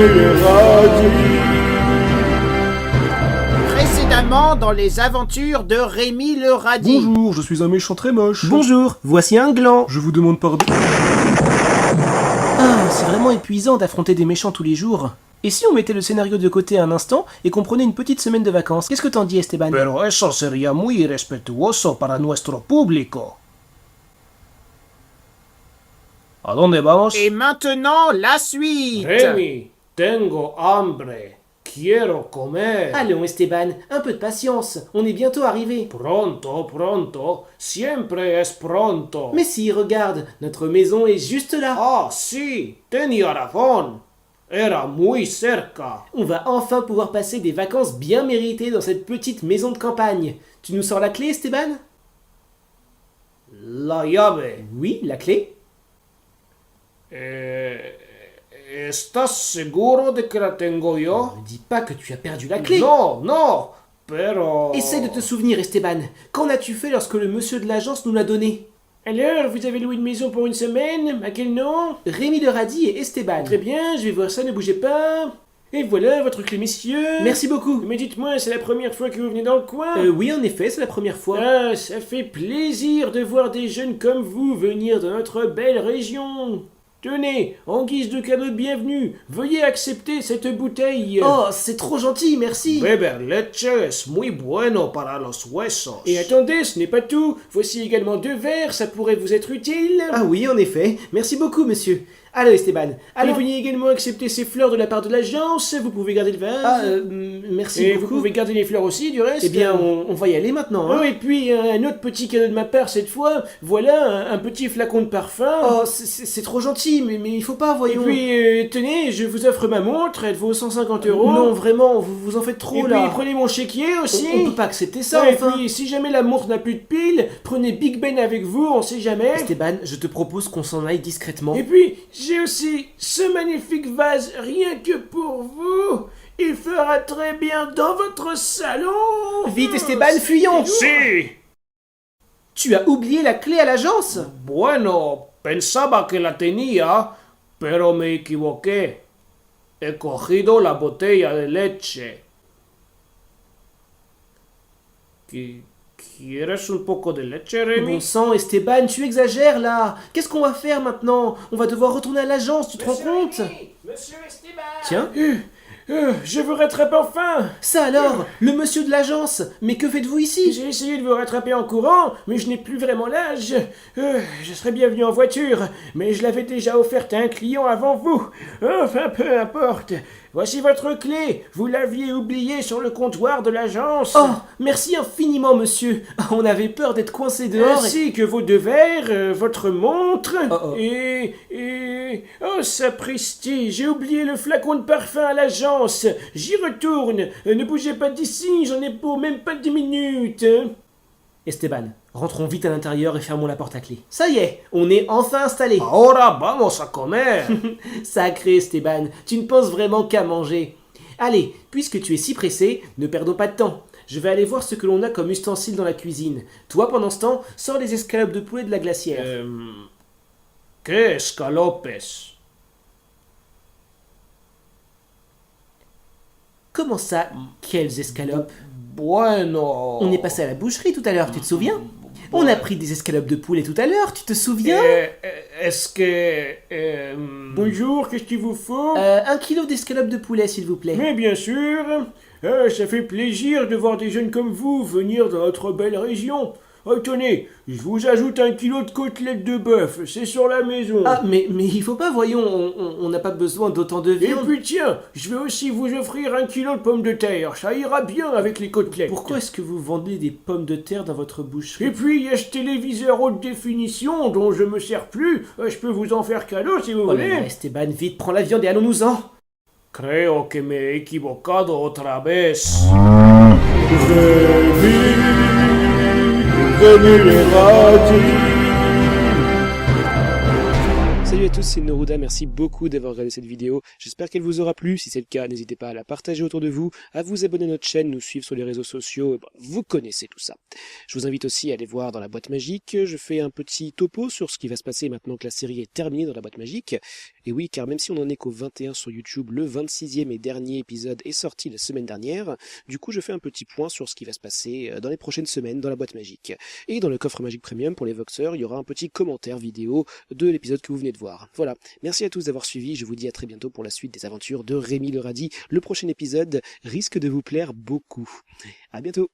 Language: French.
Rémi le radis. Précédemment dans les aventures de Rémi le radis. Bonjour, je suis un méchant très moche. Bonjour, voici un gland. Je vous demande pardon. Ah, c'est vraiment épuisant d'affronter des méchants tous les jours. Et si on mettait le scénario de côté un instant et qu'on prenait une petite semaine de vacances? Qu'est-ce que t'en dis, Esteban? Pero eso sería muy irrespetuoso para nuestro público. ¿A dónde vamos? Et maintenant, la suite. Rémi, tengo hambre. Quiero comer. Allons, Esteban, un peu de patience, on est bientôt arrivé. Pronto, pronto. Siempre es pronto. Mais si, regarde, notre maison est juste là. Ah, sí, tenía razón. Era muy cerca. On va enfin pouvoir passer des vacances bien méritées dans cette petite maison de campagne. Tu nous sors la clé, Esteban? La llave. Oui, la clé. ¿Estás seguro de que la tengo yo? Ne dis pas que tu as perdu la clé. No, no, pero... Essaie de te souvenir, Esteban. Qu'en as-tu fait lorsque le monsieur de l'agence nous l'a donné? Alors, vous avez loué une maison pour une semaine? À quel nom? Rémi le radis et Esteban. Très bien, je vais voir ça, ne bougez pas. Et voilà votre clé, messieurs. Merci beaucoup. Mais dites-moi, c'est la première fois que vous venez dans le coin? Oui, en effet, c'est la première fois. Ah, ça fait plaisir de voir des jeunes comme vous venir dans notre belle région. Tenez, en guise de cadeau de bienvenue, veuillez accepter cette bouteille. Oh, c'est trop gentil, merci. Beber leche es muy bueno para los huesos. Et attendez, ce n'est pas tout. Voici également 2 verres, ça pourrait vous être utile. Ah oui, en effet. Merci beaucoup, monsieur. Allô, Esteban. Allez, veuillez également accepter ces fleurs de la part de l'agence. Vous pouvez garder le vase. Ah, merci et beaucoup. vous pouvez garder les fleurs aussi, du reste. Eh bien, on va y aller maintenant. Hein. Oh, et puis, un autre petit cadeau de ma part cette fois. Voilà, un petit flacon de parfum. Oh, c'est trop gentil, mais il faut pas, Et voyons. puis, tenez, je vous offre ma montre, elle vaut 150 €. Non, vraiment, vous en faites trop, et là. puis, prenez mon chéquier aussi. On peut pas accepter ça, Ouais, enfin. Et puis, si jamais la montre n'a plus de pile, prenez Big Ben avec vous, on sait jamais. Esteban, je te propose qu'on s'en aille discrètement. Et puis, j'ai aussi ce magnifique vase rien que pour vous. Il fera très bien dans votre salon. Vite, Esteban, fuyons. Si. Tu as oublié la clé à l'agence. Bueno, pensaba que la tenía, pero me equivoqué. He cogido la botella de leche. ¿Quieres un poco de leche, Rémi? Bon sang, Esteban, tu exagères, là. Qu'est-ce qu'on va faire maintenant? On va devoir retourner à l'agence, tu te rends compte? Monsieur Esteban. Tiens. Je vous rattrape enfin. Ça alors, le monsieur de l'agence. Mais que faites-vous ici? J'ai essayé de vous rattraper en courant, mais je n'ai plus vraiment l'âge. Je serais bien venu en voiture, mais je l'avais déjà offerte à un client avant vous. Enfin, peu importe. Voici votre clé. Vous l'aviez oubliée sur le comptoir de l'agence. Oh, merci infiniment, monsieur. On avait peur d'être coincé dehors. Ainsi que vos 2 verres, votre montre, Oh. et... Oh, sapristi, j'ai oublié le flacon de parfum à l'agence. J'y retourne. Ne bougez pas d'ici, j'en ai pour même pas 10 minutes. Esteban, rentrons vite à l'intérieur et fermons la porte à clé. Ça y est, on est enfin installé. Ahora vamos a comer. Sacré Esteban, tu ne penses vraiment qu'à manger. Allez, puisque tu es si pressé, ne perdons pas de temps. Je vais aller voir ce que l'on a comme ustensiles dans la cuisine. Toi, pendant ce temps, sors les escalopes de poulet de la glacière. ¿Qué escalopes? Comment ça, quelles escalopes? Bueno... On est passé à la boucherie tout à l'heure, tu te souviens? On a pris des escalopes de poulet tout à l'heure, tu te souviens? Est-ce que... Bonjour, qu'est-ce qu'il vous faut? 1 kilo d'escalopes de poulet, s'il vous plaît. Mais bien sûr. Ça fait plaisir de voir des jeunes comme vous venir dans notre belle région. Oh, tenez, je vous ajoute 1 kilo de côtelettes de bœuf, c'est sur la maison. Ah, mais il faut pas, voyons, on n'a pas besoin d'autant de Et viande. puis tiens, je vais aussi vous offrir 1 kilo de pommes de terre, ça ira bien avec les côtelettes. Pourquoi est-ce que vous vendez des pommes de terre dans votre boucherie? Et puis il y a ce téléviseur haute définition dont je me sers plus, je peux vous en faire cadeau si vous Oh là voulez. là, Esteban, vite, prends la viande et allons-nous-en. Creo que me he equivocado otra vez. Rémi le radis. Salut Salut à tous, c'est Noruda, merci beaucoup d'avoir regardé cette vidéo. J'espère qu'elle vous aura plu. Si c'est le cas, n'hésitez pas à la partager autour de vous, à vous abonner à notre chaîne, nous suivre sur les réseaux sociaux. Vous connaissez tout ça. Je vous invite aussi à aller voir dans la boîte magique. Je fais un petit topo sur ce qui va se passer maintenant que la série est terminée dans la boîte magique. Et oui, car même si on en est qu'au 21 sur YouTube, le 26e et dernier épisode est sorti la semaine dernière. Du coup, je fais un petit point sur ce qui va se passer dans les prochaines semaines dans la boîte magique. Et dans le coffre magique premium pour les Voxeurs, il y aura un petit commentaire vidéo de l'épisode que vous venez de voir. Voilà, merci à tous d'avoir suivi, je vous dis à très bientôt pour la suite des aventures de Rémi le Radis. Le prochain épisode risque de vous plaire beaucoup. À bientôt.